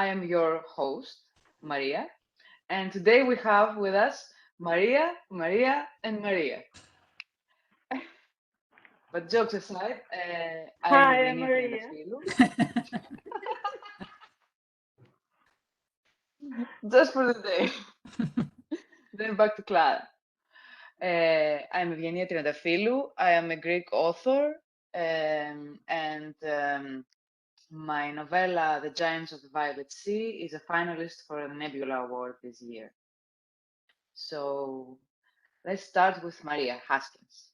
am your host, Maria, and today we have with us Maria, Maria, and Maria. But jokes aside, I am Hi, I'm Evgenia Maria. Triantafylou. Just for the day. Then back to Clara. I'm Evgenia Triantafylou. I am a Greek author, and my novella, The Giants of the Violet Sea, is a finalist for a Nebula Award this year. So let's start with Maria Haskins.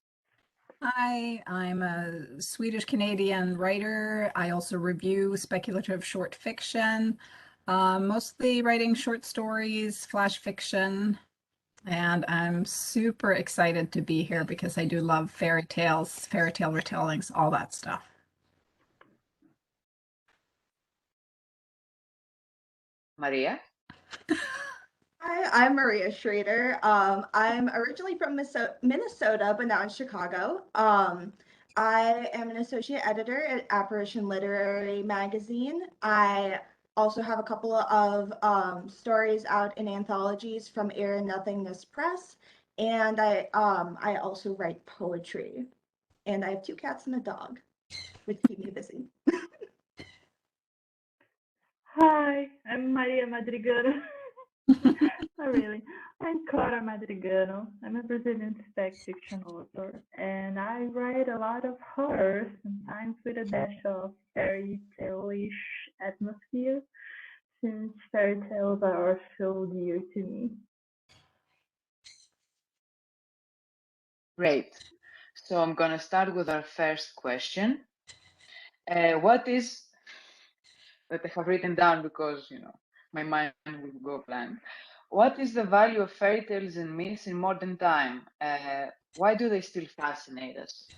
Hi, I'm a Swedish-Canadian writer. I also review speculative short fiction, mostly writing short stories, flash fiction, and I'm super excited to be here because I do love fairy tales, fairy tale retellings, all that stuff. Maria? Hi, I'm Maria Schrader. I'm originally from Minnesota, but now in Chicago. I am an associate editor at Apparition Literary Magazine. I also have a couple of stories out in anthologies from Air and Nothingness Press, and I also write poetry. And I have 2 cats and a dog, which keep me busy. Hi, I'm Maria Madrigano. Not really. I'm Clara Madrigano. I'm a Brazilian spec fiction author, and I write a lot of horror, sometimes with a dash of fairy tale-ish atmosphere, since fairy tales are so dear to me. Great. So I'm gonna start with our first question. What is that I have written down because my mind will go blank. What is the value of fairy tales and myths in modern time? Why do they still fascinate us?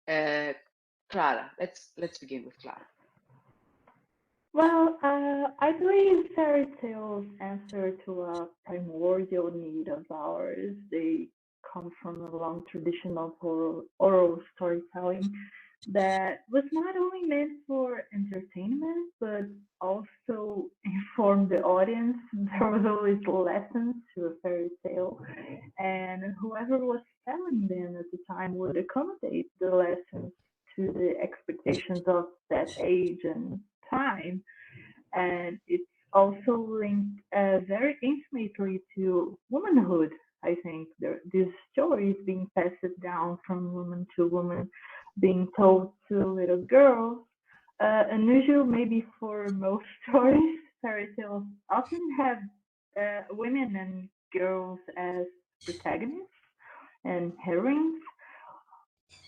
Clara, let's begin with Clara. Well, I believe fairy tales answer to a primordial need of ours. They come from a long tradition of oral storytelling that was not only meant for entertainment, but also informed the audience. There was always lessons to a fairy tale, and whoever was telling them at the time would accommodate the lessons to the expectations of that age and time. And it's also linked very intimately to womanhood. I think these stories being passed down from woman to woman, being told to little girls. Unusual, maybe for most stories, fairy tales often have women and girls as protagonists and heroines,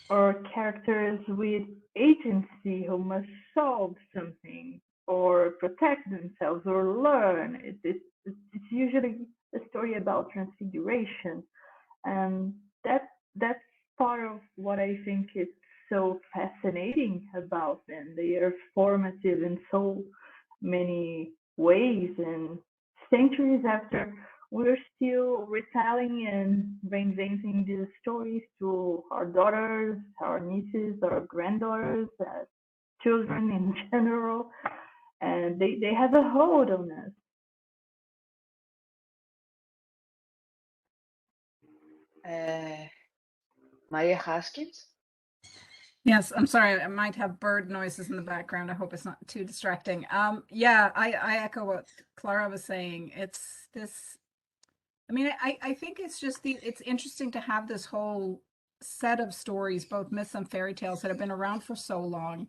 or characters with agency who must solve something or protect themselves or learn. It's usually a story about transfiguration, and that's part of what I think is so fascinating about them. They are formative in so many ways, and centuries after, we're still retelling and reinventing these stories to our daughters, our nieces, our granddaughters, children in general, and they have a hold on us. Maria Haskins? Yes, I'm sorry. I might have bird noises in the background. I hope it's not too distracting. Yeah, I echo what Clara was saying. It's this, I mean, I think it's just it's interesting to have this whole set of stories, both myths and fairy tales, that have been around for so long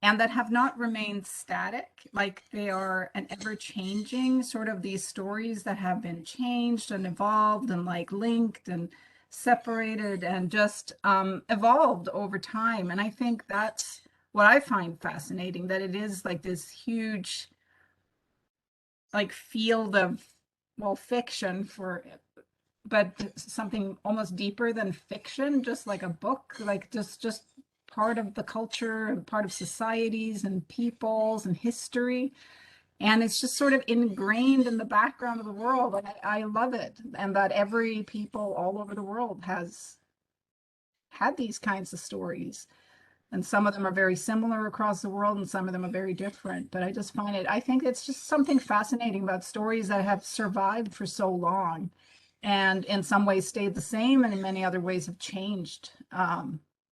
and that have not remained static. Like they are an ever-changing sort of these stories that have been changed and evolved and like linked and separated and just evolved over time. And I think that's what I find fascinating, that it is like this huge like field of, well, fiction for, but something almost deeper than fiction, just like a book, like just part of the culture, part of societies and peoples and history. And it's just sort of ingrained in the background of the world. And I love it. And that every people all over the world has had these kinds of stories. And some of them are very similar across the world, and some of them are very different. But I just find it, I think it's just something fascinating about stories that have survived for so long and in some ways stayed the same, and in many other ways have changed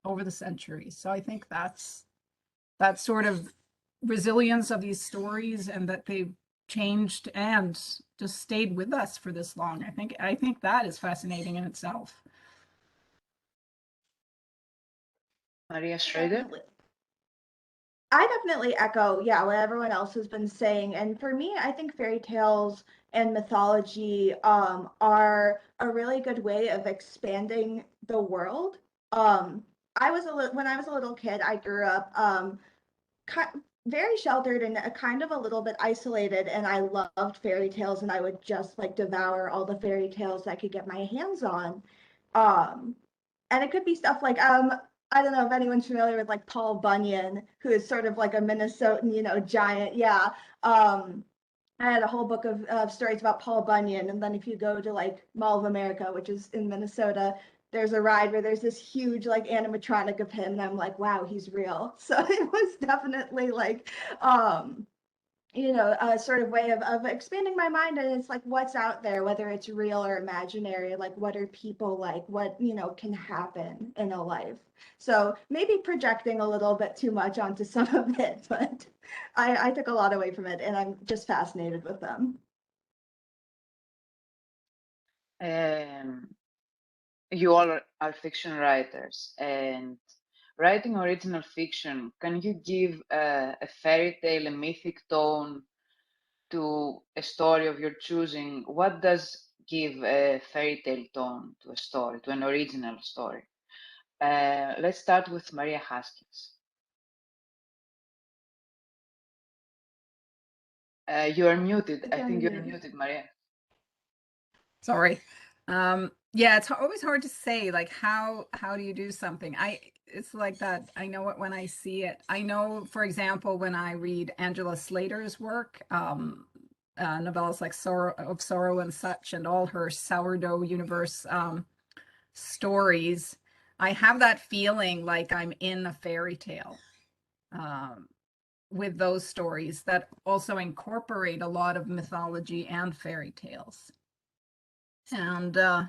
over the centuries. So I think that's that sort of resilience of these stories, and that they've changed and just stayed with us for this long. I think that is fascinating in itself. Maria Schrader? I definitely echo, yeah, what everyone else has been saying. And for me, I think fairy tales and mythology are a really good way of expanding the world. When I was a little kid, I grew up very sheltered and kind of a little bit isolated, and I loved fairy tales, and I would just like devour all the fairy tales I could get my hands on. Um, and it could be stuff like I don't know if anyone's familiar with like Paul Bunyan, who is sort of like a Minnesotan, giant. Yeah. I had a whole book of stories about Paul Bunyan, and then if you go to like Mall of America, which is in Minnesota, there's a ride where there's this huge like animatronic of him, and I'm like, wow, he's real. So it was definitely like a sort of way of expanding my mind. And it's like, what's out there, whether it's real or imaginary, like what are people like, what can happen in a life. So maybe projecting a little bit too much onto some of it, but I took a lot away from it, and I'm just fascinated with them. You all are fiction writers, and writing original fiction, can you give a fairy tale, a mythic tone to a story of your choosing? What does give a fairy tale tone to a story, to an original story? Let's start with Maria Haskins. You are muted. I think you're muted, Maria. Sorry. Yeah, it's always hard to say, like, how do you do something? It's like that. I know it when I see it. I know, for example, when I read Angela Slater's work, novellas like Sorrow and Such, and all her sourdough universe stories, I have that feeling like I'm in a fairy tale with those stories that also incorporate a lot of mythology and fairy tales. And I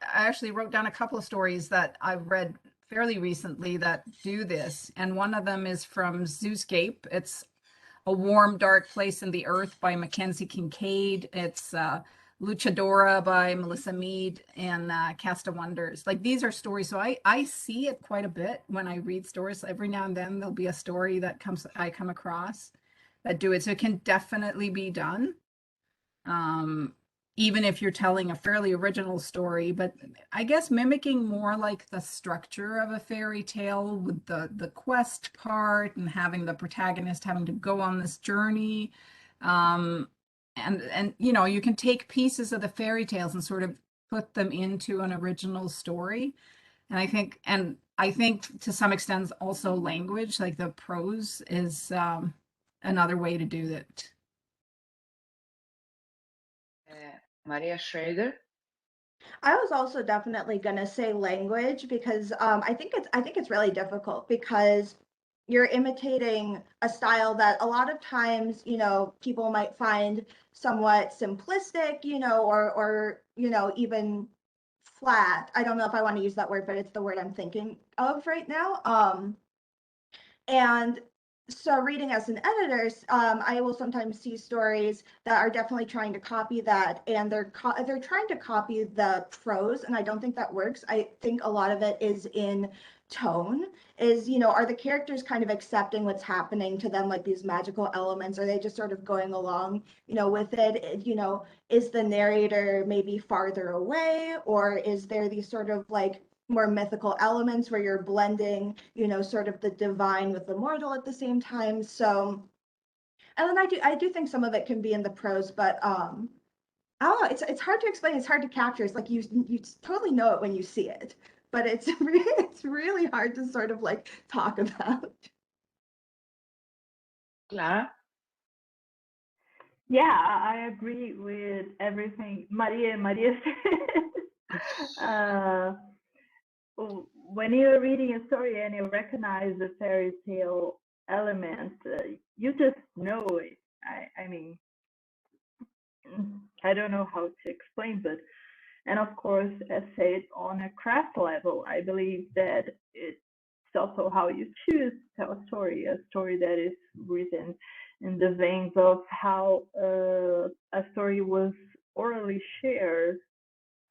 actually wrote down a couple of stories that I've read fairly recently that do this, and one of them is from Zooscape. It's A Warm Dark Place in the Earth by Mackenzie Kincaid. It's Luchadora by Melissa Mead, and Cast of Wonders. Like, these are stories, so I see it quite a bit when I read stories. Every now and then there'll be a story that I come across that do it. So it can definitely be done. Even if you're telling a fairly original story, but I guess mimicking more like the structure of a fairy tale, with the quest part and having the protagonist having to go on this journey. And you can take pieces of the fairy tales and sort of put them into an original story. And I think to some extent also language, like the prose, is another way to do it. Maria Schrader. I was also definitely gonna say language, because I think it's really difficult, because you're imitating a style that a lot of times people might find somewhat simplistic, or even flat. I don't know if I want to use that word, but it's the word I'm thinking of right now. And so reading as an editor, I will sometimes see stories that are definitely trying to copy that, and they're trying to copy the prose, and I don't think that works. I think a lot of it is in tone. Are the characters kind of accepting what's happening to them, like these magical elements? Are they just sort of going along, with it? Is the narrator maybe farther away, or is there these sort of like more mythical elements where you're blending, sort of the divine with the mortal at the same time? So, and then I do think some of it can be in the prose, but I don't know. It's hard to explain. It's hard to capture. It's like you totally know it when you see it, but it's really hard to sort of like talk about. Clara. Yeah, I agree with everything Maria said. when you're reading a story and you recognize the fairy tale element, you just know it. I mean, I don't know how to explain, but and of course, as said on a craft level, I believe that it's also how you choose to tell a story that is written in the veins of how a story was orally shared,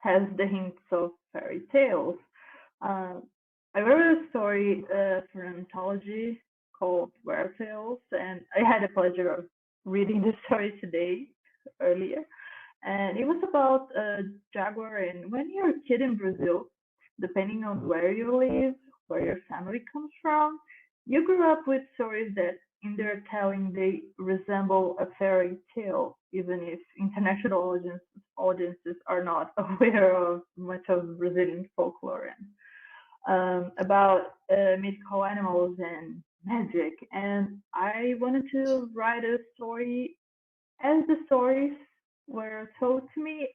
has the hints of fairy tales. Uh, I wrote a story for an anthology called Retelling, and I had the pleasure of reading the story today, earlier. And it was about a jaguar. And when you're a kid in Brazil, depending on where you live, where your family comes from, you grew up with stories that, in their telling, they resemble a fairy tale, even if international audiences are not aware of much of Brazilian folklore and about mythical animals and magic. And I wanted to write a story as the stories were told to me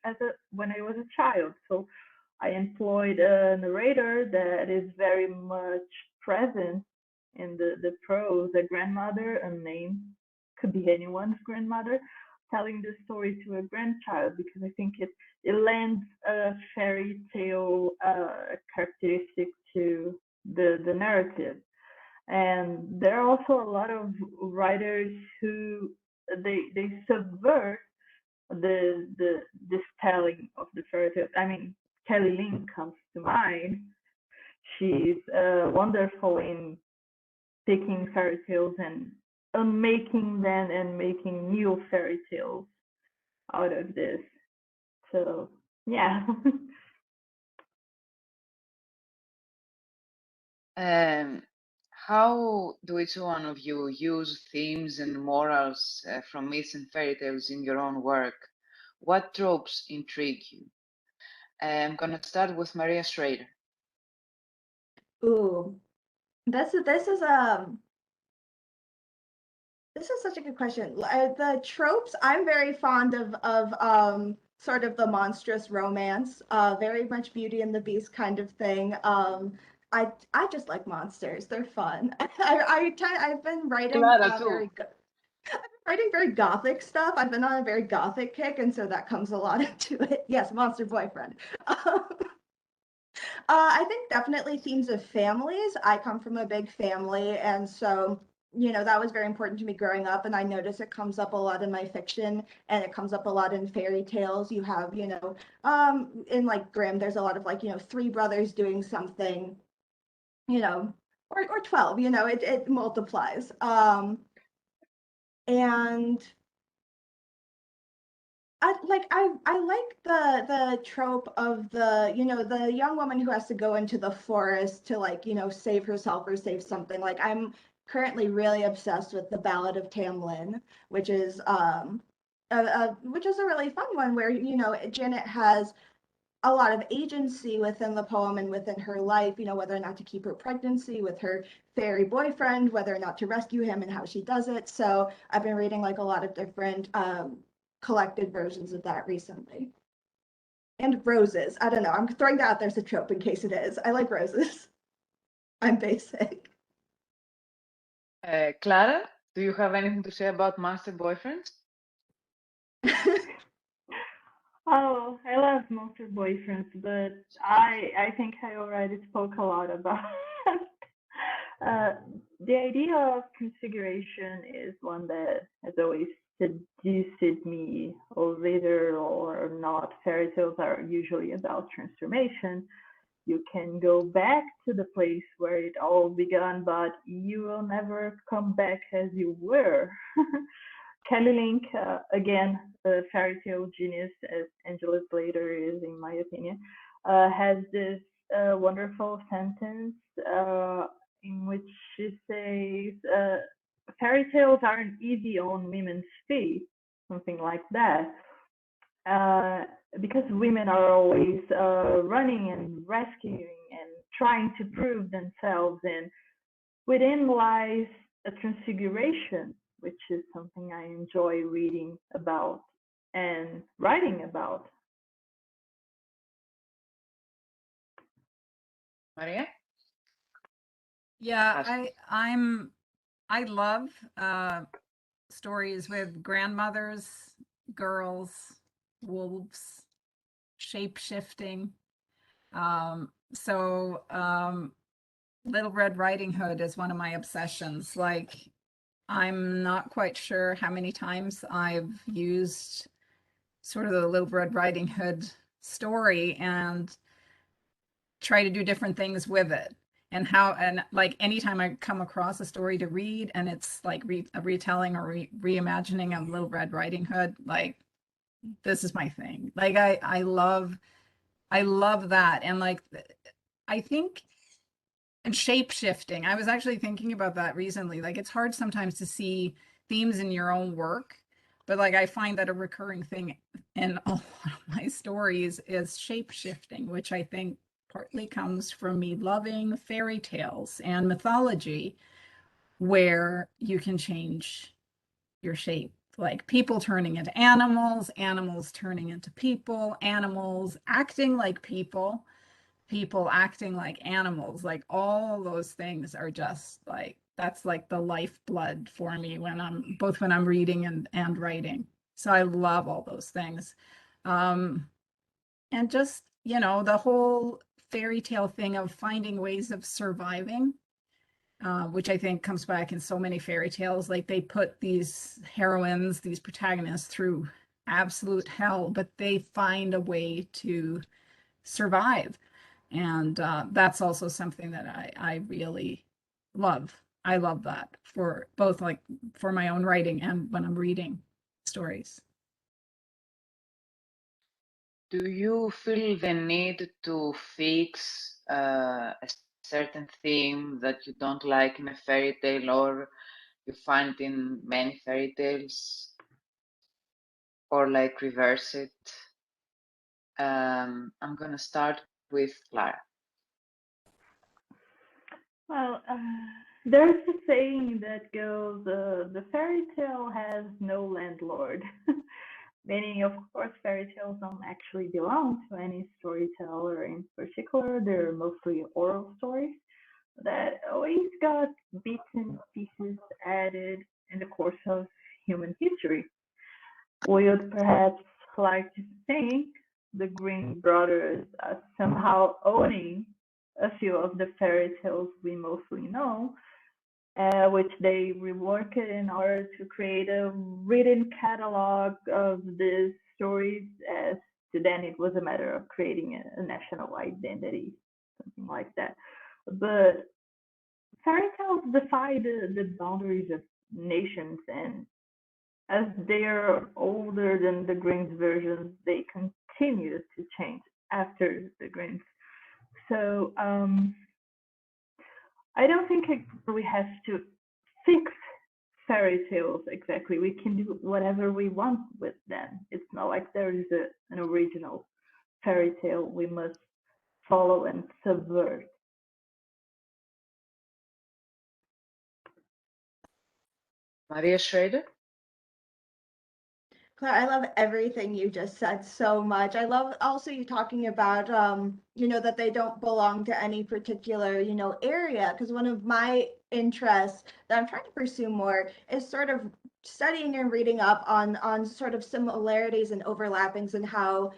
when I was a child. So I employed a narrator that is very much present in the prose, a grandmother, a name, could be anyone's grandmother, telling the story to a grandchild, because I think it lends a fairy tale characteristic to the narrative. And there are also a lot of writers who they subvert the this telling of the fairy tale. I mean, Kelly Lynn comes to mind. She's wonderful in taking fairy tales and unmaking them and making new fairy tales out of this. So yeah. How do each one of you use themes and morals from myths and fairy tales in your own work? What tropes intrigue you? I'm gonna start with Maria Schrader. Ooh, this is such a good question. The tropes, I'm very fond of sort of the monstrous romance, very much Beauty and the Beast kind of thing. I just like monsters. They're fun. I've been writing Clara too. writing very gothic stuff. I've been on a very gothic kick, and so that comes a lot into it. Yes, monster boyfriend. I think definitely themes of families. I come from a big family, and so that was very important to me growing up. And I notice it comes up a lot in my fiction, and it comes up a lot in fairy tales. You have, in like Grimm, there's a lot of like, three brothers doing something, or 12. It multiplies. And I like the trope of the young woman who has to go into the forest to like save herself or save something. Like I'm currently really obsessed with the Ballad of Tamlin, which is a really fun one where Janet has a lot of agency within the poem and within her life, whether or not to keep her pregnancy with her fairy boyfriend, whether or not to rescue him and how she does it. So I've been reading like a lot of different collected versions of that recently. And roses. I don't know. I'm throwing that out there as a trope in case it is. I like roses. I'm basic. Clara, do you have anything to say about monster boyfriends? Oh, I love monster boyfriends, but I think I already spoke a lot about uh, the idea of configuration is one that has always seduced me, or whether or not fairy tales are usually about transformation. You can go back to the place where it all began, but you will never come back as you were. Kelly Link, again, a fairy tale genius, as Angela Slater is, in my opinion, has this wonderful sentence in which she says, fairy tales aren't easy on women's feet, something like that. Because women are always running and rescuing and trying to prove themselves, and within lies a transfiguration, which is something I enjoy reading about and writing about. Maria? Yeah, I love stories with grandmothers, girls, wolves, shape shifting. So Little Red Riding Hood is one of my obsessions. Like, I'm not quite sure how many times I've used sort of the Little Red Riding Hood story and try to do different things with it. And like anytime I come across a story to read and it's like a retelling or reimagining of Little Red Riding Hood, like this is my thing. Like I love that. And like I think and shape shifting. I was actually thinking about that recently. Like it's hard sometimes to see themes in your own work, but like I find that a recurring thing in a lot of my stories is shape shifting, which I think partly comes from me loving fairy tales and mythology where you can change your shape, like people turning into animals, animals turning into people, animals acting like people acting like animals, like all those things are just like that's like the lifeblood for me when I'm reading and writing. So I love all those things. And just, the whole fairy tale thing of finding ways of surviving, which I think comes back in so many fairy tales. Like they put these heroines, these protagonists through absolute hell, but they find a way to survive. And that's also something that I really love. I love that for both like for my own writing and when I'm reading stories. Do you feel the need to fix a certain theme that you don't like in a fairy tale, or you find in many fairy tales, or like reverse it? I'm gonna start with Clara. Well, there's a saying that goes, the fairy tale has no landlord. Meaning, of course, fairy tales don't actually belong to any storyteller in particular. They're mostly oral stories that always got bits and pieces added in the course of human history. We would perhaps like to think the Green Brothers are somehow owning a few of the fairy tales we mostly know, which they reworked in order to create a written catalog of these stories. As to then, it was a matter of creating a national identity, something like that. But fairy tales defy the boundaries of nations, and as they are older than the Green's versions, they continue to change after the Green's. So I don't think we have to fix fairy tales exactly. We can do whatever we want with them. It's not like there is an original fairy tale we must follow and subvert. Maria Schrader? Claire, I love everything you just said so much. I love also you talking about, that they don't belong to any particular, area. Because one of my interests that I'm trying to pursue more is sort of studying and reading up on sort of similarities and overlappings and how,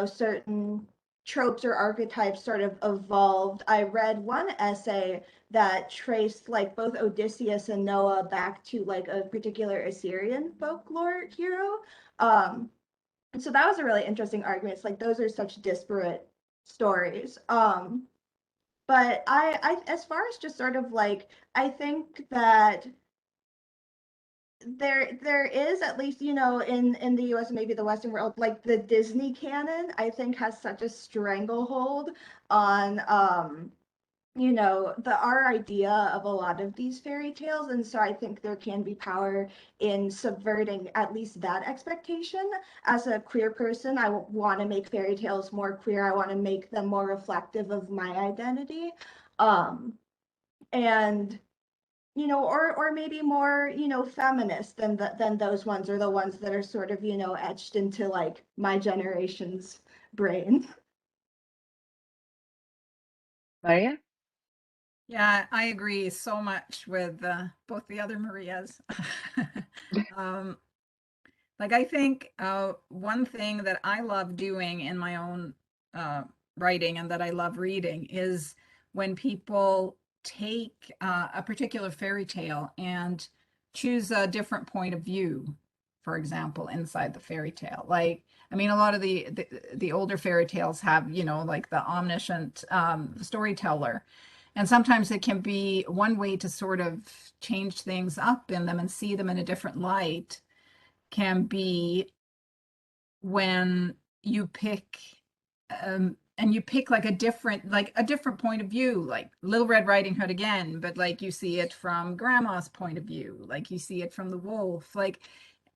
certain tropes or archetypes sort of evolved. I read one essay that traced like both Odysseus and Noah back to like a particular Assyrian folklore hero. um, and so that was a really interesting argument. It's like those are such disparate stories. But as far as just sort of like, I think that there is, at least, in the US and maybe the Western world, like the Disney canon, I think has such a stranglehold on our idea of a lot of these fairy tales. And so I think there can be power in subverting at least that expectation. As a queer person, I want to make fairy tales more queer. I want to make them more reflective of my identity. And or maybe more, feminist than those ones, or the ones that are sort of, etched into like my generation's brain. Maria? Yeah, I agree so much with both the other Marias. um, like I think one thing that I love doing in my own writing and that I love reading is when people take a particular fairy tale and choose a different point of view, for example, inside the fairy tale. Like, I mean, a lot of the older fairy tales have, you know, like the omniscient storyteller. And sometimes it can be one way to sort of change things up in them and see them in a different light can be when you pick and you pick like a different point of view, like Little Red Riding Hood again, but like you see it from grandma's point of view, like you see it from the wolf, like,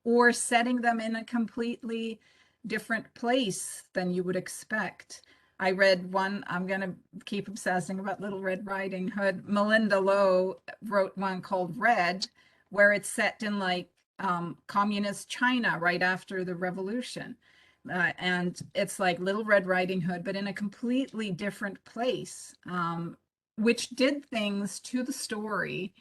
or setting them in a completely different place than you would expect. I read one, I'm going to keep obsessing about Little Red Riding Hood. Melinda Lowe wrote one called Red, where it's set in like communist China right after the revolution. And it's like Little Red Riding Hood, but in a completely different place, which did things to the story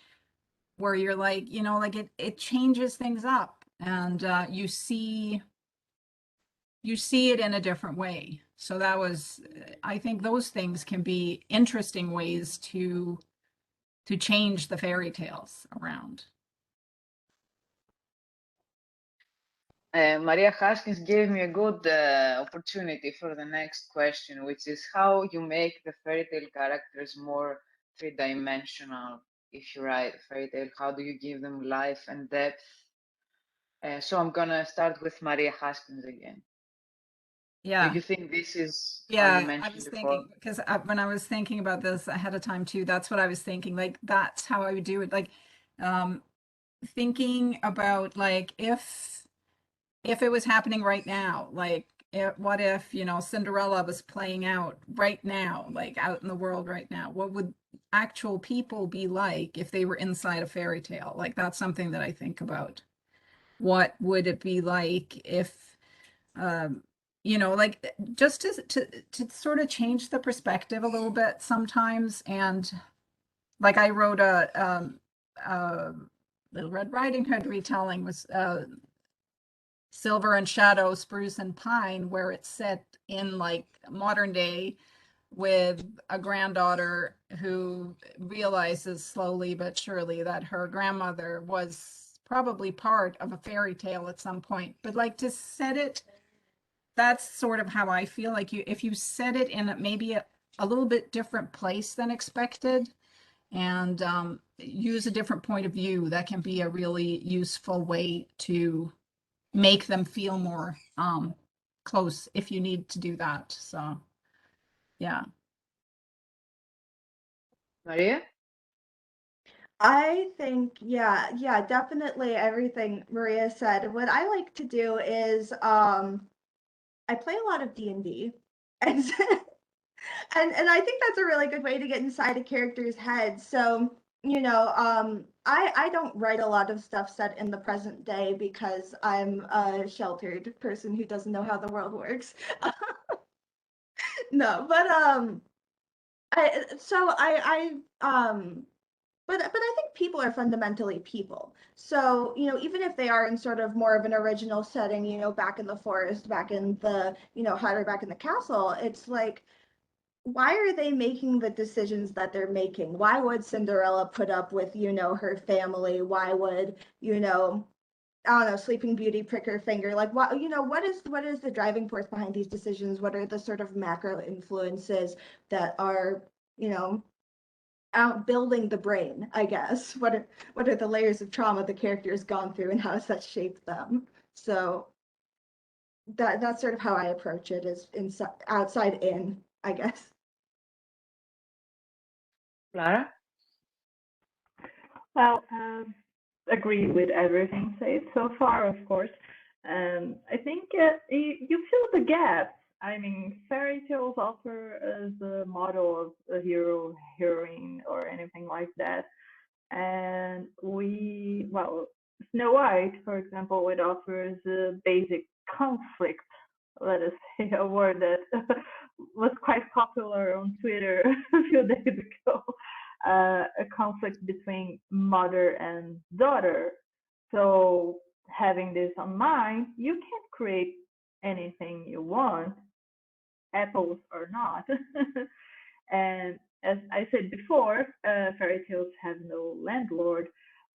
where you're like, you know, like it changes things up, and you see it in a different way. So that was, I think those things can be interesting ways to change the fairy tales around. Maria Haskins gave me a good opportunity for the next question, which is how you make the fairy tale characters more three-dimensional. If you write a fairy tale, how do you give them life and depth? So I'm gonna start with Maria Haskins again. Do Yeah. you think this is how you Yeah, I mentioned was before? thinking because when I was thinking about this ahead of time too, that's what I was thinking. Like that's how I would do it. Like, um, thinking about like if it was happening right now, like what if, you know, Cinderella was playing out right now, like out in the world right now? What would actual people be like if they were inside a fairy tale? Like that's something that I think about. What would it be like if um you know, like just to sort of change the perspective a little bit sometimes. And like I wrote a Little Red Riding Hood retelling was Silver and Shadow, Spruce and Pine, where it's set in like modern day with a granddaughter who realizes slowly but surely that her grandmother was probably part of a fairy tale at some point. But like to set it, that's sort of how I feel like you, if you set it in maybe a little bit different place than expected, and use a different point of view, that can be a really useful way to make them feel more close if you need to do that. So yeah. Maria? I think, yeah, definitely everything Maria said. What I like to do is I play a lot of D&D. And and I think that's a really good way to get inside a character's head. So, you know, I don't write a lot of stuff set in the present day because I'm a sheltered person who doesn't know how the world works. No, but but I think people are fundamentally people. So, you know, even if they are in sort of more of an original setting, you know, back in the forest, back in the, you know, hut or back in the castle, it's like, why are they making the decisions that they're making? Why would Cinderella put up with, you know, her family? Why would, you know, I don't know, Sleeping Beauty prick her finger? Like, what, you know, what is the driving force behind these decisions? What are the sort of macro influences that are, you know, out building the brain, I guess. What are the layers of trauma the character has gone through and how has that shaped them? So that's sort of how I approach it, is inside outside in, I guess. Clara? Well, agree with everything said so far, of course. I think you fill the gaps. I mean, fairy tales offer as a model of a hero, heroine, or anything like that. And well, Snow White, for example, it offers a basic conflict. Let us say a word that was quite popular on Twitter a few days ago. a conflict between mother and daughter. So having this on mind, you can create anything you want, apples or not. And as I said before, fairy tales have no landlord,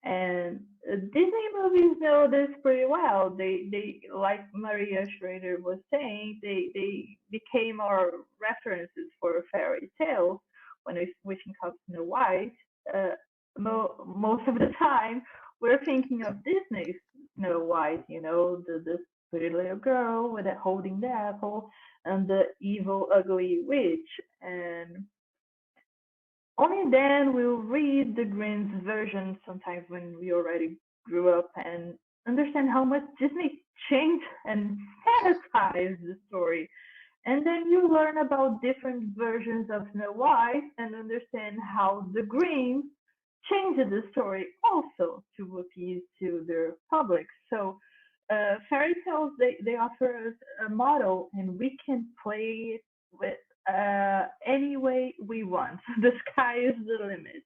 and Disney movies know this pretty well. They like Maria Schrader was saying, they became our references for fairy tales when we think of Snow White. Uh, Most of the time, we're thinking of Disney's Snow White. The pretty little girl with holding the apple and the evil, ugly witch. And only then we'll read the Grimm's version sometimes when we already grew up and understand how much Disney changed and sanitized the story. And then you learn about different versions of Snow White and understand how the Grimms changed the story also to appease to their public. So fairy tales, they offer us a model and we can play it with any way we want. The sky is the limit.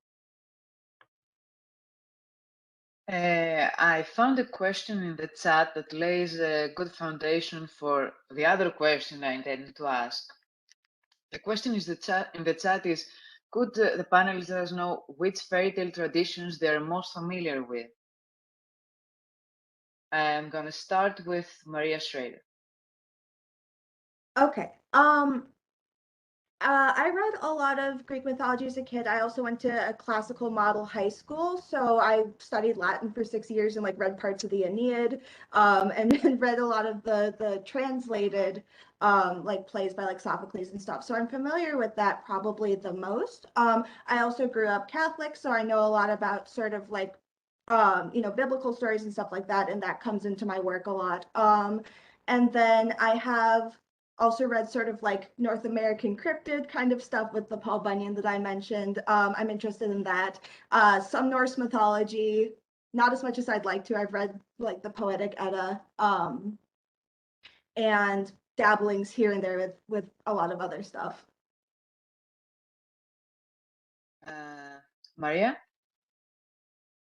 I found a question in the chat that lays a good foundation for the other question I intended to ask. The question is in the chat is, could the panelists let us know which fairy tale traditions they are most familiar with? I'm going to start with Maria Schrader. Okay. I read a lot of Greek mythology as a kid. I also went to a classical model high school, so I studied Latin for 6 years and like read parts of the Aeneid, and read a lot of the translated like plays by like Sophocles and stuff. So I'm familiar with that probably the most. I also grew up Catholic, so I know a lot about sort of like biblical stories and stuff like that, and that comes into my work a lot. And then I have also read sort of like North American cryptid kind of stuff with the Paul Bunyan that I mentioned. I'm interested in that. Some Norse mythology, not as much as I'd like to. I've read like the Poetic Edda, and dabblings here and there with a lot of other stuff. Maria?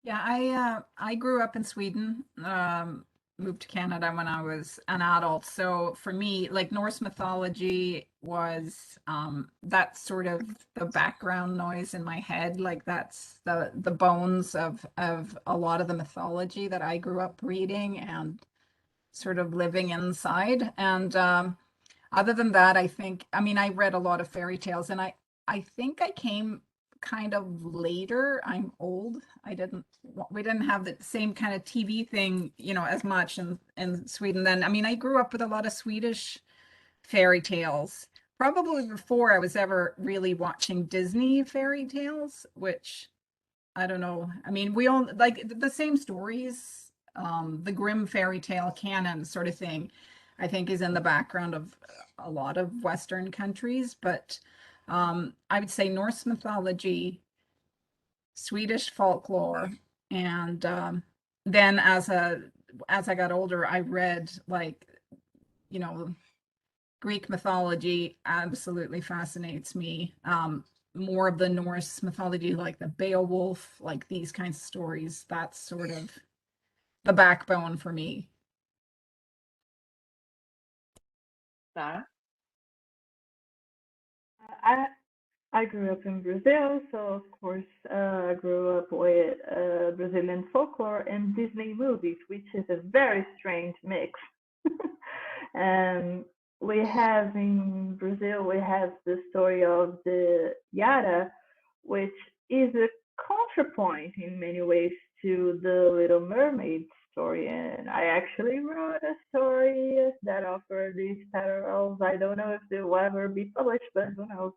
Yeah, I grew up in Sweden, moved to Canada when I was an adult. So for me, like Norse mythology was that's sort of the background noise in my head. Like that's the bones of a lot of the mythology that I grew up reading and sort of living inside. And other than that, I mean, I read a lot of fairy tales, and I think I came kind of later. I'm old. We didn't have the same kind of TV thing, as much in Sweden then. I mean, I grew up with a lot of Swedish fairy tales, probably before I was ever really watching Disney fairy tales, which I don't know. I mean, we all like the same stories. The Grimm fairy tale canon sort of thing, I think, is in the background of a lot of Western countries. But I would say Norse mythology, Swedish folklore, and then as I got older, I read like, you know, Greek mythology absolutely fascinates me. More of the Norse mythology, like the Beowulf, like these kinds of stories. That's sort of the backbone for me. Clara? I I grew up in Brazil, so of course I grew up with Brazilian folklore and Disney movies, which is a very strange mix. And we have in Brazil, we have the story of the Yara, which is a counterpoint in many ways to the Little Mermaid story. And I actually wrote a story that offered these parallels. I don't know if they will ever be published, but who knows.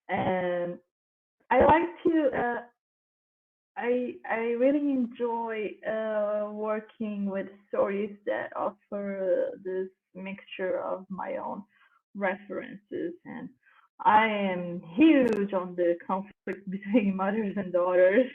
And I like to I really enjoy working with stories that offer this mixture of my own references, and I am huge on the conflict between mothers and daughters,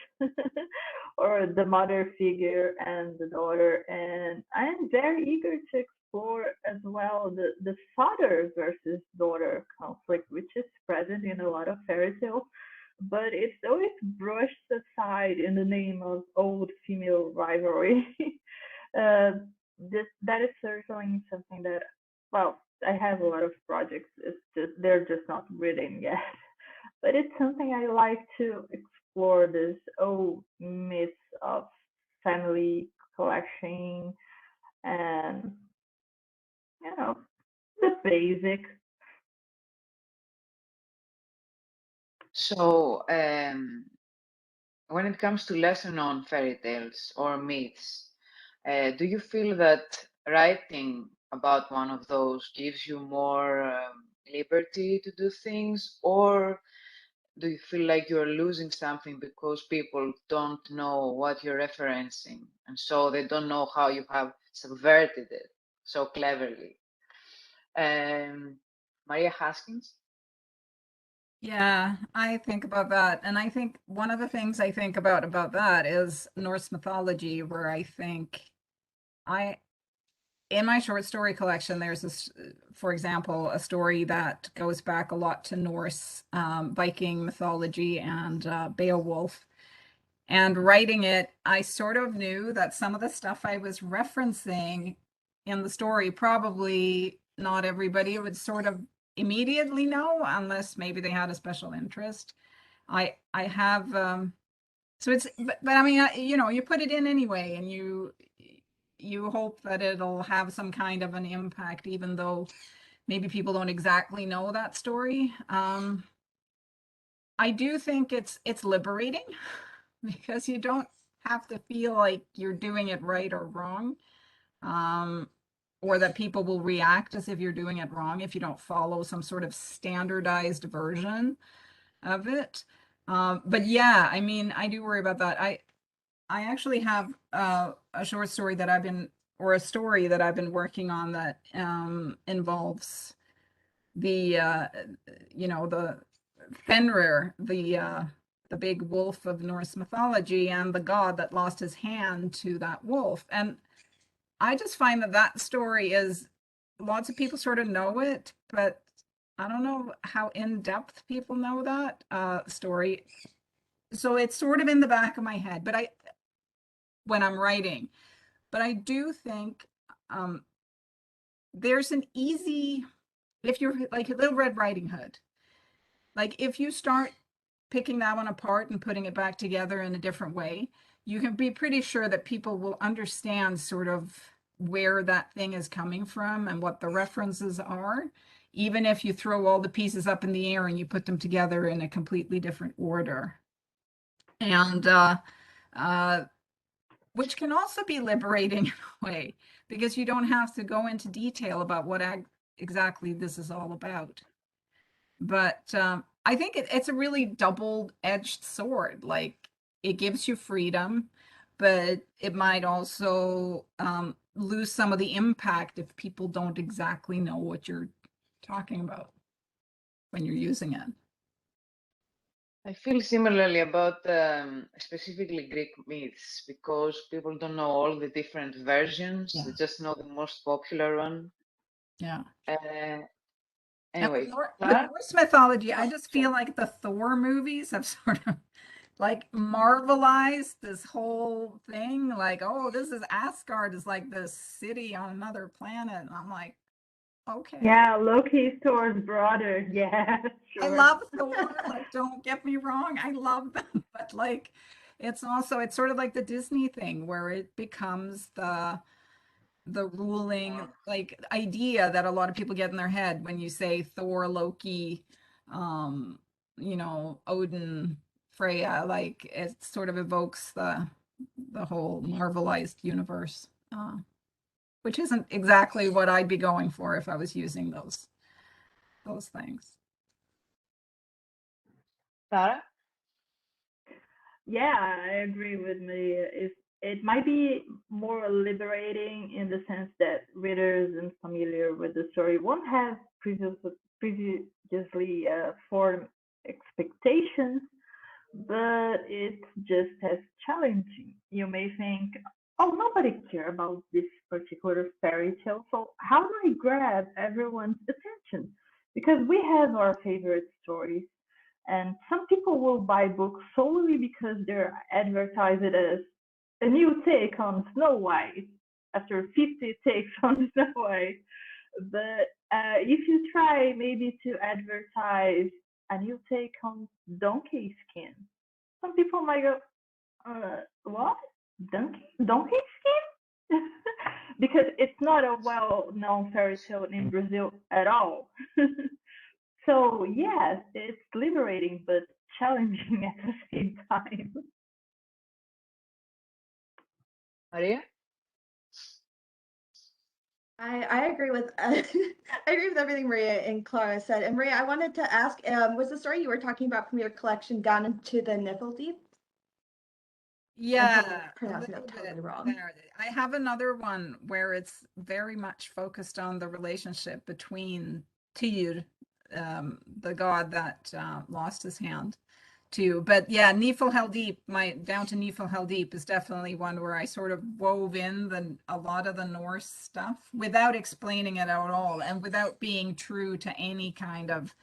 or the mother figure and the daughter, and I am very eager to explore as well the father versus daughter conflict, which is present in a lot of fairy tales, but it's always brushed aside in the name of old female rivalry. uh, that is certainly something that, well, I have a lot of projects. It's just they're just not written yet. But it's something I like to explore, this old myths of family collection and, you know, the basic. So, when it comes to lesser known fairy tales or myths, do you feel that writing about one of those gives you more liberty to do things, or do you feel like you're losing something because people don't know what you're referencing, and so they don't know how you have subverted it so cleverly? Maria Haskins? Yeah, I think about that. And I think one of the things I think about that is Norse mythology, where I think I in my short story collection, there's this, for example, a story that goes back a lot to Norse Viking mythology and Beowulf. And writing it, I sort of knew that some of the stuff I was referencing in the story, probably not everybody would sort of immediately know, unless maybe they had a special interest. I have so it's but I mean you put it in anyway, and you hope that it'll have some kind of an impact, even though maybe people don't exactly know that story. I do think it's liberating because you don't have to feel like you're doing it right or wrong, um, or that people will react as if you're doing it wrong if you don't follow some sort of standardized version of it. But yeah, I mean, I do worry about that. I actually have a short story that I've been, or a story that I've been working on that involves the, the Fenrir, the big wolf of Norse mythology, and the god that lost his hand to that wolf. And I just find that that story is, lots of people sort of know it, but I don't know how in depth people know that story. So it's sort of in the back of my head, but when I'm writing, but I do think um, there's an easy, if you're like Little Red Riding Hood, like if you start picking that one apart and putting it back together in a different way, you can be pretty sure that people will understand sort of where that thing is coming from and what the references are, even if you throw all the pieces up in the air and you put them together in a completely different order. And uh, which can also be liberating in a way, because you don't have to go into detail about what exactly this is all about. But I think it's a really double-edged sword. Like, it gives you freedom, but it might also lose some of the impact if people don't exactly know what you're talking about when you're using it. I feel similarly about specifically Greek myths, because people don't know all the different versions. Yeah. They just know the most popular one. Yeah. Uh, And anyway, with Clara? Norse mythology, I Oh, just sorry. feel like the Thor movies have sort of like marvelized this whole thing. Like, oh, this is Asgard is like this city on another planet. And I'm like, okay. Yeah, Loki's Thor's brother. Yeah, I sure. love Thor. Like, don't get me wrong, I love them. But like, it's sort of like the Disney thing where it becomes the ruling like idea that a lot of people get in their head when you say Thor, Loki, um, Odin, Freya. Like, it sort of evokes the whole Marvelized universe, which isn't exactly what I'd be going for if I was using those things. Clara? Yeah, I agree with Maria. It might be more liberating in the sense that readers unfamiliar with the story won't have previously formed expectations, but it's just as challenging. You may think, oh, nobody cares about this particular fairy tale, so how do I grab everyone's attention? Because we have our favorite stories, And some people will buy books solely because they're advertised as a new take on Snow White after 50 takes on Snow White. But if you try maybe to advertise a new take on Donkey Skin, some people might go, what? Donkey Skin? Because it's not a well-known fairy tale in Brazil at all. So yes, it's liberating but challenging at the same time. Maria? I agree with I agree with everything Maria and Clara said. And Maria, I wanted to ask, was the story you were talking about from your collection Gone into the Nipple Deep? I'm probably Yeah, a pronouncing little that bit totally wrong. there. I have another one where it's very much focused on the relationship between Tyr, the god that lost his hand, too. But yeah, Niflhel my Down to Niflhel is definitely one where I sort of wove in a lot of the Norse stuff without explaining it at all and without being true to any kind of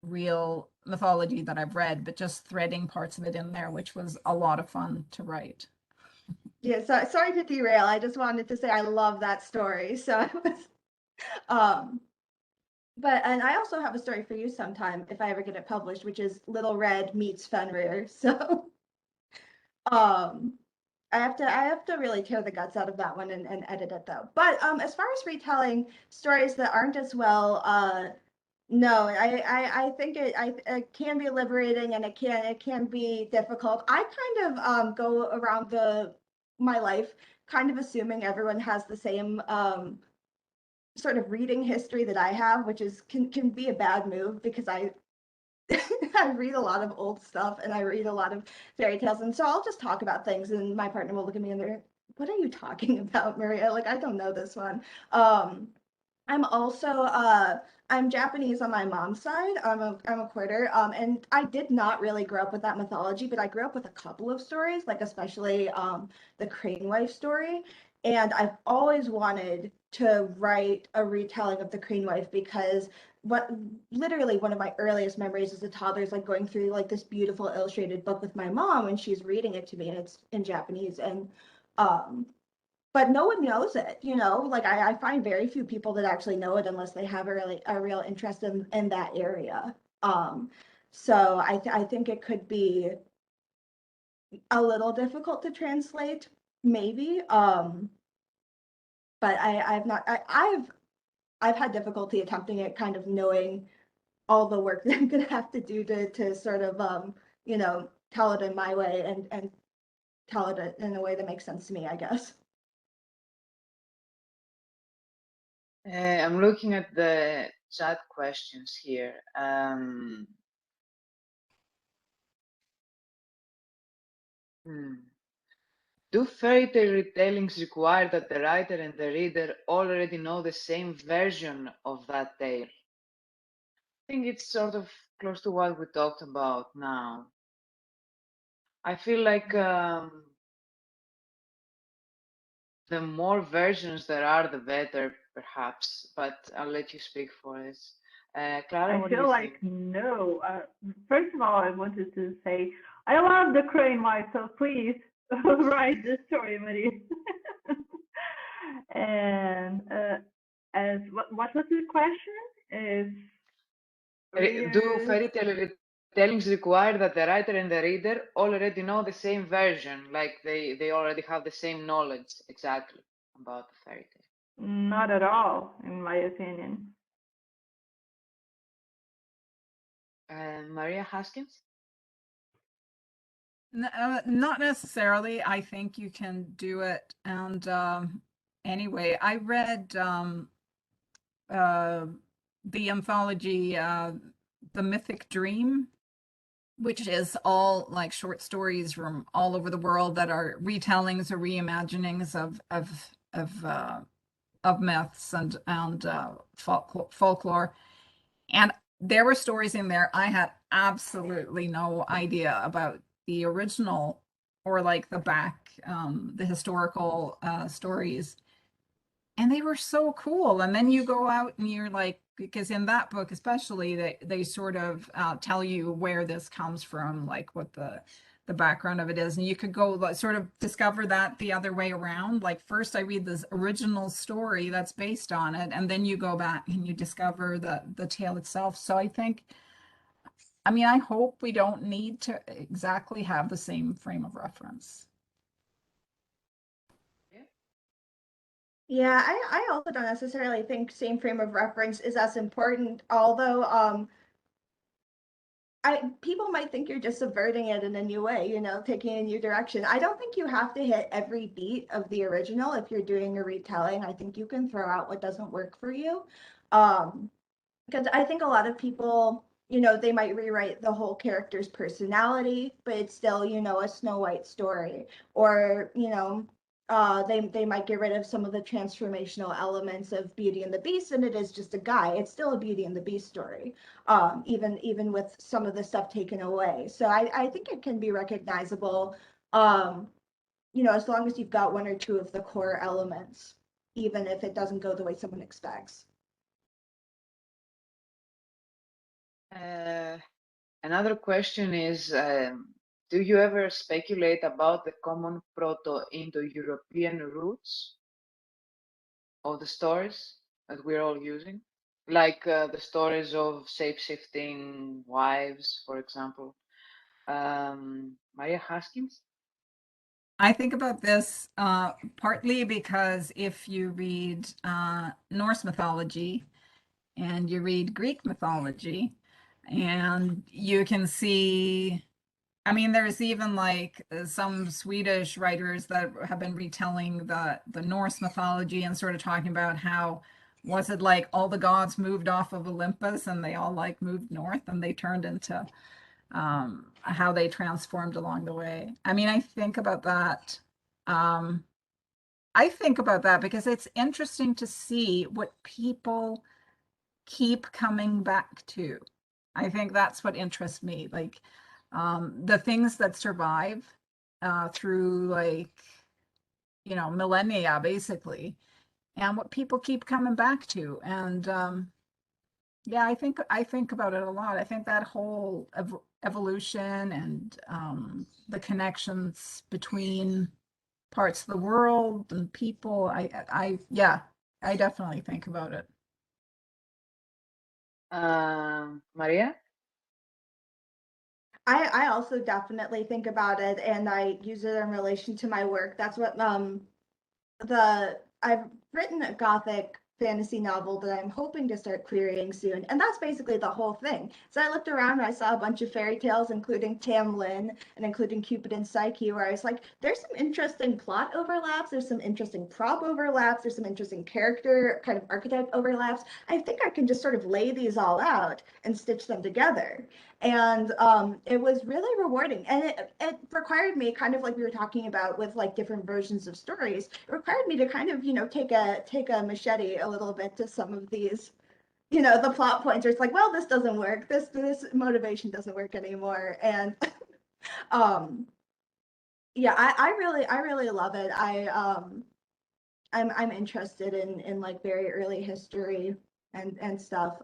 real mythology that I've read, but just threading parts of it in there, which was a lot of fun to write. Yeah, so sorry to derail. I just wanted to say I love that story. So I was um and I also have a story for you sometime if I ever get it published, which is Little Red meets Fenrir. So um I have to really tear the guts out of that one and edit it though. But as far as retelling stories that aren't as well, no, I think it can be liberating and it can be difficult. I kind of go around my life kind of assuming everyone has the same sort of reading history that I have, which is can be a bad move because I I read a lot of old stuff and I read a lot of fairy tales, and so I'll just talk about things, and my partner will look at me and they're, "What are you talking about, Maria? Like I don't know this one." I'm also I'm Japanese on my mom's side. I'm a quarter. And I did not really grow up with that mythology, but I grew up with a couple of stories, like especially the Crane Wife story. And I've always wanted to write a retelling of the Crane Wife because what literally one of my earliest memories as a toddler is like going through like this beautiful illustrated book with my mom and she's reading it to me and it's in Japanese and um but no one knows it, like I find very few people that actually know it unless they have a real interest in that area. So I think it could be a little difficult to translate, maybe. But I've not I've had difficulty attempting it, kind of knowing all the work that I'm gonna have to do to sort of tell it in my way and tell it in a way that makes sense to me, I guess. I'm looking at the chat questions here. Do fairy tale retellings require that the writer and the reader already know the same version of that tale? I think it's sort of close to what we talked about now. I feel like the more versions there are, the better, perhaps, but I'll let you speak for this. Clara, I what do you feel like think? no. First of all, I wanted to say I love the Crane Wife, so please write the story, Maria. And as what was the question? Is Do readers fairy tale retellings require that the writer and the reader already know the same version, like they already have the same knowledge exactly about the fairy tale? not at all, in my opinion. Maria Haskins? Not necessarily. I think you can do it. And anyway, I read the anthology, The Mythic Dream, which is all like short stories from all over the world that are retellings or reimaginings of myths and folklore. And there were stories in there I had absolutely no idea about the original or like the historical stories. And they were so cool. And then you go out and you're like because in that book especially, they sort of tell you where this comes from, like what the background of it is, and you could go sort of discover that the other way around. Like first I read this original story that's based on it, and then you go back and you discover the tale itself. So I think, I mean, I hope we don't need to exactly have the same frame of reference. Yeah, I also don't necessarily think same frame of reference is as important, although people might think you're just subverting it in a new way, you know, taking a new direction. I don't think you have to hit every beat of the original if you're doing a retelling. I think you can throw out what doesn't work for you. Because I think a lot of people, you know, they might rewrite the whole character's personality, but it's still, you know, a Snow White story. Or, you know, they might get rid of some of the transformational elements of Beauty and the Beast, and it is just a guy. It's still a Beauty and the Beast story, even with some of the stuff taken away. So I think it can be recognizable, you know, as long as you've got one or two of the core elements, even if it doesn't go the way someone expects. Another question is, do you ever speculate about the common Proto-Indo-European roots of the stories that we're all using? Like the stories of shape-shifting wives, for example. Maria Haskins? I think about this partly because if you read Norse mythology and you read Greek mythology, and you can see, I mean, there's even like some Swedish writers that have been retelling the Norse mythology and sort of talking about how was it like all the gods moved off of Olympus and they all like moved north and they turned into how they transformed along the way. I mean, I think about that. I think about that because it's interesting to see what people keep coming back to. I think that's what interests me. Like the things that survive through like, you know, millennia basically, and what people keep coming back to. And yeah, I think about it a lot. I think that whole evolution and the connections between parts of the world and people. Yeah, I definitely think about it. Maria? I also definitely think about it and I use it in relation to my work. That's what I've written a gothic fantasy novel that I'm hoping to start querying soon. And that's basically the whole thing. So I looked around and I saw a bunch of fairy tales, including Tamlin and including Cupid and Psyche, where I was like, there's some interesting plot overlaps, there's some interesting prop overlaps, there's some interesting character kind of archetype overlaps. I think I can just sort of lay these all out and stitch them together. And it was really rewarding, and it required me, kind of like we were talking about with like different versions of stories, it required me to kind of, you know, take a machete a little bit to some of these, you know, the plot points where it's like, well, this doesn't work, this motivation doesn't work anymore. And um yeah, I really love it. I'm interested in like very early history and stuff.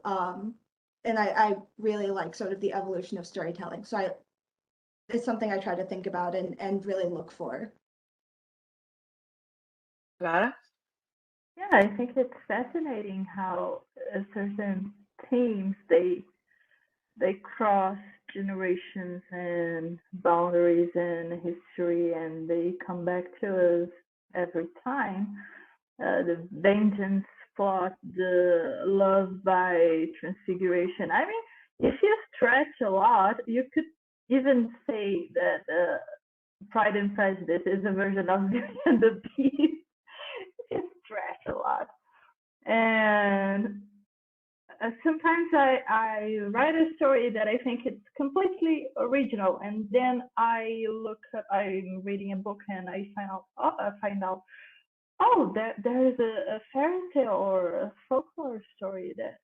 And I really like sort of the evolution of storytelling. So it's something I try to think about and really look for. Clara? Yeah, I think it's fascinating how certain themes they cross generations and boundaries and history, and they come back to us every time. The vengeance plot, the love by transfiguration. I mean, if you stretch a lot, you could even say that Pride and Prejudice is a version of Beauty and the Beast. You stretch a lot. And sometimes I write a story that I think it's completely original, and then I'm reading a book and I find out, oh, there's a fairy tale or a folklore story that's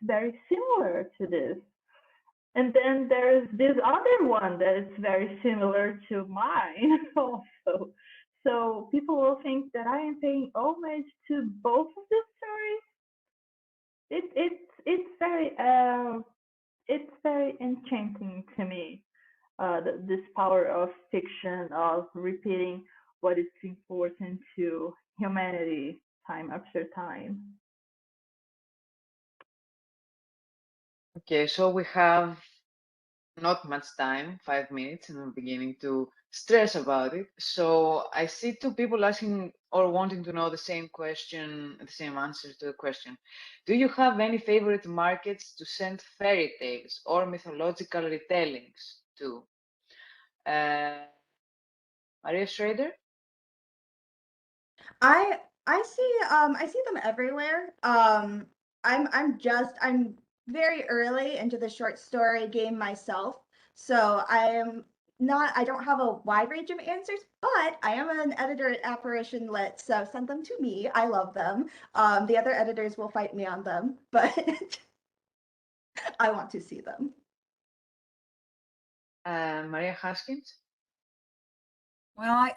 very similar to this. And then there's this other one that is very similar to mine also. So people will think that I am paying homage to both of the stories. it's very enchanting to me. This power of fiction of repeating what is important to humanity time after time. Okay, so we have not much time, 5 minutes, and I'm beginning to stress about it. So I see two people asking or wanting to know the same question, the same answer to the question. Do you have any favorite markets to send fairy tales or mythological retellings to? Maria Schrader? I see them everywhere. I'm very early into the short story game myself, so I don't have a wide range of answers, but I am an editor at Apparition Lit, so send them to me. I love them. The other editors will fight me on them, but I want to see them. Maria Haskins? Well,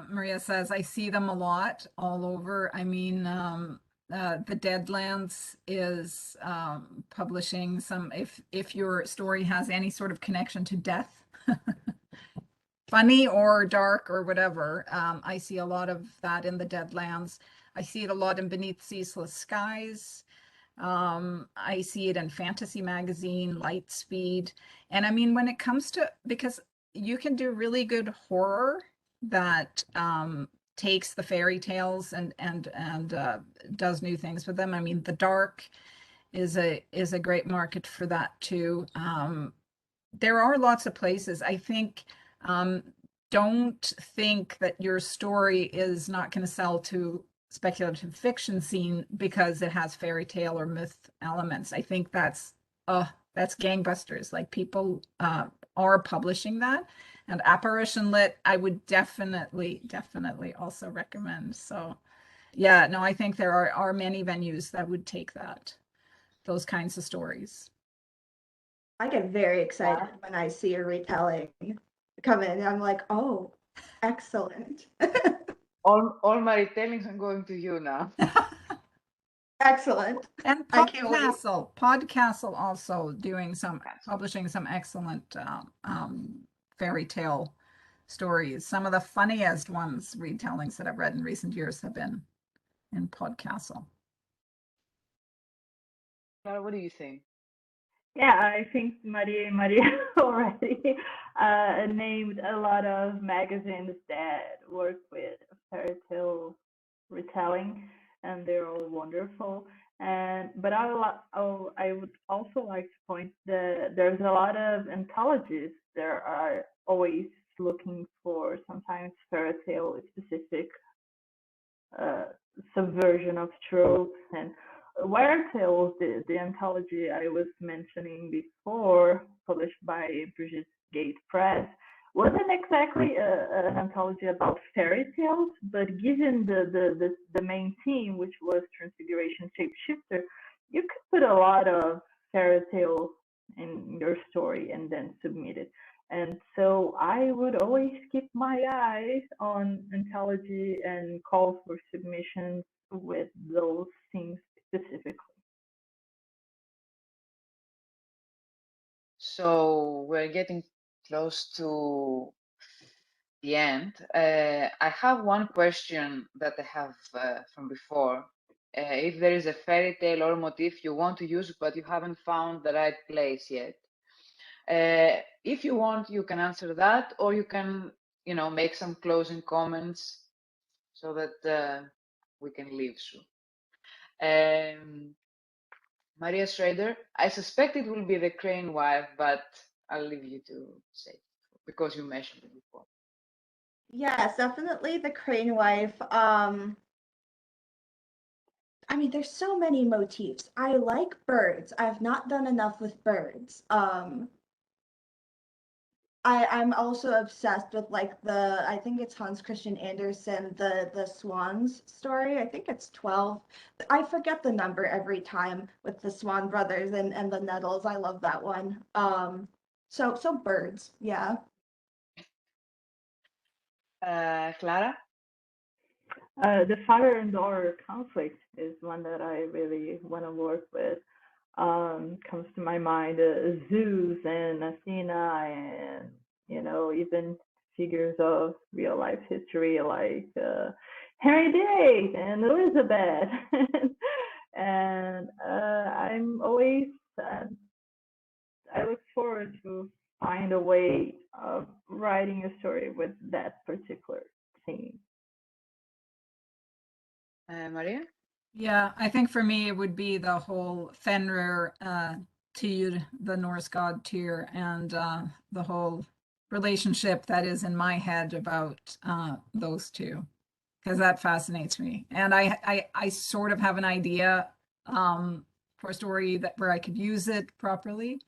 Maria says, I see them a lot all over. I mean, the Deadlands is publishing some. If your story has any sort of connection to death, funny or dark or whatever, I see a lot of that in the Deadlands. I see it a lot in Beneath Ceaseless Skies. I see it in Fantasy Magazine, Lightspeed. And I mean, when it comes to, because you can do really good horror that takes the fairy tales and does new things with them. I mean, the dark is a great market for that too. There are lots of places. I think don't think that your story is not going to sell to speculative fiction scene because it has fairy tale or myth elements. I think that's gangbusters. Like people are publishing that. And Apparition Lit, I would definitely also recommend. So yeah, no, I think there are many venues that would take those kinds of stories. I get very excited when I see a retelling come in. I'm like, oh, excellent. All my retellings are going to you now. Excellent. And I can't wait. Podcastle also publishing some excellent fairy tale stories. Some of the funniest retellings that I've read in recent years have been in Podcastle. Clara, what do you think? Yeah, I think Maria already named a lot of magazines that work with fairy tale retelling, and they're all wonderful. But I would also like to point that there's a lot of anthologies. There are always looking for sometimes fairy tale specific uh, subversion of tropes. And Tales, the anthology I was mentioning before, published by Brigitte Gate Press, wasn't exactly an anthology about fairy tales, but given the main theme, which was Transfiguration Shapeshifter, you could put a lot of fairy tales in your story and then submit it. And so I would always keep my eyes on anthology and call for submissions with those things specifically. So we're getting close to the end. I have one question that I have from before. If there is a fairy tale or motif you want to use, but you haven't found the right place yet, if you want, you can answer that, or you can, make some closing comments so that we can leave soon. Maria Schrader, I suspect it will be the crane wife, but I'll leave you to say because you mentioned it before. Yes, definitely the crane wife. I mean, there's so many motifs. I like birds. I've not done enough with birds. I'm also obsessed with like I think it's Hans Christian Andersen, the swans story. I think it's 12. I forget the number every time with the Swan brothers and the Nettles. I love that one. So birds, yeah. Clara? The father and daughter conflict is one that I really want to work with. Comes to my mind Zeus and Athena, and even figures of real life history like Henry VIII and Elizabeth. And I'm always I look forward to find a way of writing a story with that particular theme. Maria? Yeah, I think for me it would be the whole Fenrir, Tyr, the Norse god Tyr, and the whole relationship that is in my head about those two, because that fascinates me. And I sort of have an idea for a story where I could use it properly,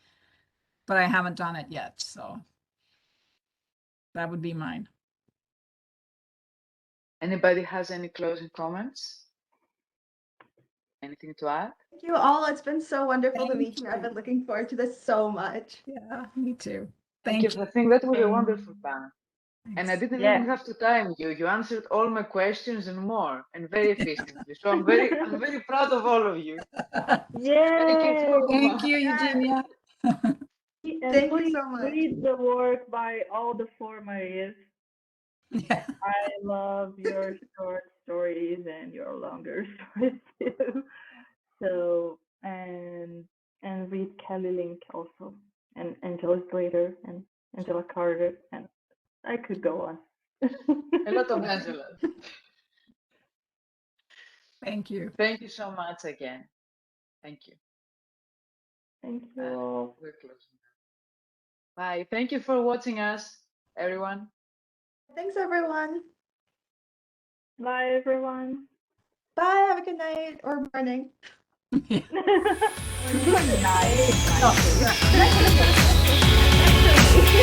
but I haven't done it yet. So that would be mine. Anybody has any closing comments? Anything to add? Thank you all. It's been so wonderful to Thank meet you. I've you. been looking forward to this so much. Yeah, me too. Thank you. Thank you. I think that was a Thank- wonderful panel. And I Thanks. didn't Yeah. even have to time you. You answered all my questions and more, and very efficiently. So I'm very proud of all of you. Thank you Yay! so Thank you, Yes. Eugenia. And Thank you please so much. read the work by all the four Marias. Yeah. I love your short stories and your longer stories too. So and read Kelly Link also, and Angela Slater and Angela Carter, and I could go on. A lot of Angela. Thank you. Thank you so much again. Thank you. Thank you all. We're closing. Bye. Thank you for watching us, everyone. Thanks, everyone. Bye everyone. Bye. Have a good night or morning. Yeah. Nice. Oh, yeah.